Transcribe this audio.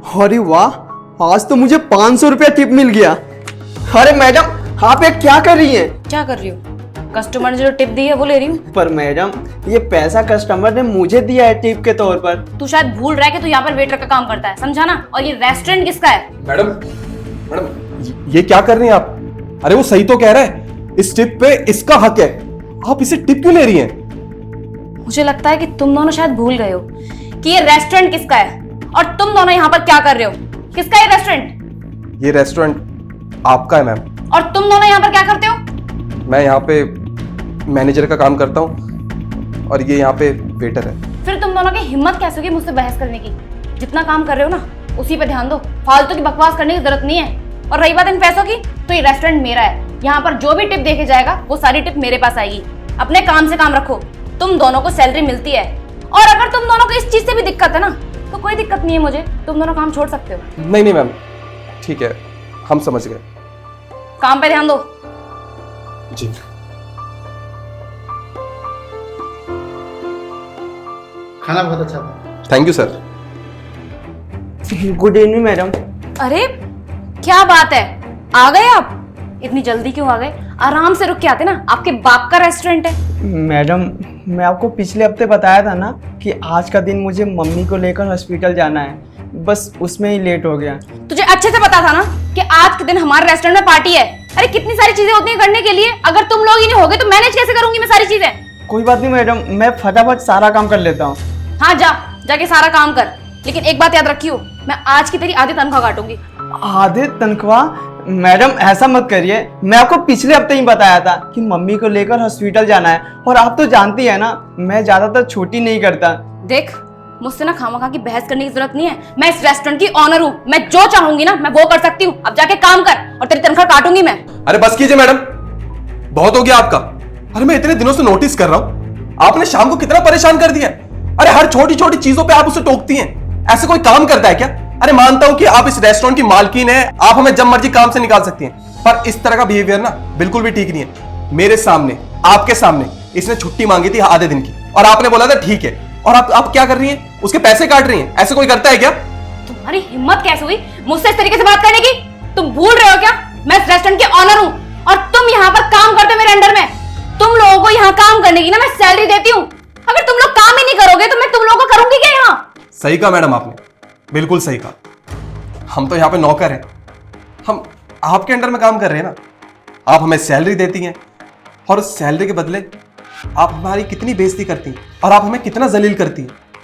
अरे वाह, आज तो मुझे 500 रुपया टिप मिल गया। अरे मैडम, आप ये क्या कर रही हैं? क्या कर रही हो? कस्टमर ने जो टिप दी है वो ले रही हूँ। पर मैडम, ये पैसा कस्टमर ने मुझे दिया है टिप के तौर पर। तू शायद भूल रहा है कि तू यहाँ पर वेटर का काम करता है, समझा ना? और ये रेस्टोरेंट किसका है? मैडम, मैडम ये क्या कर रही हैं आप? अरे वो सही तो कह रहा है, इस टिप पे इसका हक है। आप इसे टिप क्यों ले रही हैं? मुझे लगता है कि तुम दोनों शायद भूल गए हो कि ये रेस्टोरेंट किसका है और तुम दोनों यहाँ पर क्या कर रहे हो। किसका है रेस्टोरेंट? ये रेस्टोरेंट आपका है मैम। और तुम दोनों यहाँ पर क्या करते हो? मैं यहाँ पे मैनेजर का काम करता हूँ और ये यहाँ पे वेटर है। फिर तुम दोनों की हिम्मत कैसे होगी मुझसे बहस करने की? जितना काम कर रहे हो ना उसी पे ध्यान दो, फालतू की बकवास करने की जरूरत नहीं है। और रही बात इन पैसों की, तो ये रेस्टोरेंट मेरा है। यहाँ पर जो भी टिप देके जाएगा वो सारी टिप मेरे पास आएगी। अपने काम से काम रखो। तुम दोनों को सैलरी मिलती है, और अगर तुम दोनों को इस चीज से भी दिक्कत है ना तो कोई दिक्कत नहीं है मुझे, तुम दोनों काम छोड़ सकते हो। नहीं नहीं मैम, ठीक है, हम समझ गए। काम पे ध्यान दो। जी। खाना बहुत अच्छा था। Thank you sir. Good evening madam. अरे क्या बात है, आ गए आप? इतनी जल्दी क्यों आ गए? आराम से रुक के आते ना, आपके बाप का रेस्टोरेंट है। मैडम, मैं आपको पिछले हफ्ते बताया था ना कि आज का दिन मुझे मम्मी को लेकर हॉस्पिटल जाना है, बस उसमें ही लेट हो गया। तुझे अच्छे से पता था ना कि आज के दिन हमारे रेस्टोरेंट में पार्टी है। अरे कितनी सारी चीजें होती हैं करने के लिए, अगर तुम लोग ही नहीं होगे तो मैनेज कैसे करूंगी मैं सारी चीजें? कोई बात नहीं मैडम, मैं फटाफट सारा काम कर लेता हूँ। हाँ जाके सारा काम कर, लेकिन एक बात याद रखियो, मैं आज की तेरी आधी तनख्वाह काटूंगी। आधे तनख्वाह? मैडम ऐसा मत करिए, मैं आपको पिछले हफ्ते ही बताया था कि मम्मी को लेकर हॉस्पिटल जाना है, और आप तो जानती है ना मैं ज्यादातर छुट्टी नहीं करता। देख, मुझसे ना खामखा की बहस करने की जरूरत नहीं है। मैं इस रेस्टोरेंट की ऑनर हूँ, मैं जो चाहूंगी ना मैं वो कर सकती हूँ। अब जाके काम कर और तेरी तनख्वाह काटूंगी मैं। अरे बस कीजिए मैडम, बहुत हो गया आपका। अरे मैं इतने दिनों से नोटिस कर रहा हूँ, आपने शाम को कितना परेशान कर दिया। अरे हर छोटी छोटी चीजों पे आप उसे टोकती हैं। ऐसे कोई काम करता है क्या? अरे मानता हूं कि आप इस रेस्टोरेंट की मालकिन है, आप हमें जब मर्जी काम से निकाल सकती हैं, पर इस तरह का बिहेवियर ना बिल्कुल भी ठीक नहीं है। मेरे सामने, आपके सामने इसने छुट्टी मांगी थी आधे दिन की, और आपने बोला था ठीक है, और आप क्या कर रही हैं? उसके पैसे काट रही हैं। ऐसे कोई करता है क्या? तुम्हारी हिम्मत कैसे हुई मुझसे इस तरीके से बात करने की? तुम भूल रहे हो क्या, मैं इस रेस्टोरेंट की ऑनर हूँ और तुम यहाँ पर काम करते हो मेरे अंडर में। तुम लोगों को यहाँ काम करने की ना मैं सैलरी देती हूँ। अगर तुम लोग काम ही नहीं करोगे तो मैं तुम लोगों को करूंगी क्या यहाँ? सही कहा मैडम आपने, बिल्कुल सही कहा। हम तो यहाँ पे नौकर हैं, हम आपके अंडर में काम कर रहे हैं ना। आप हमें सैलरी देती हैं और उस सैलरी के बदले आप हमारी कितनी बेइज्जती करती हैं और आप हमें कितना जलील करती हैं।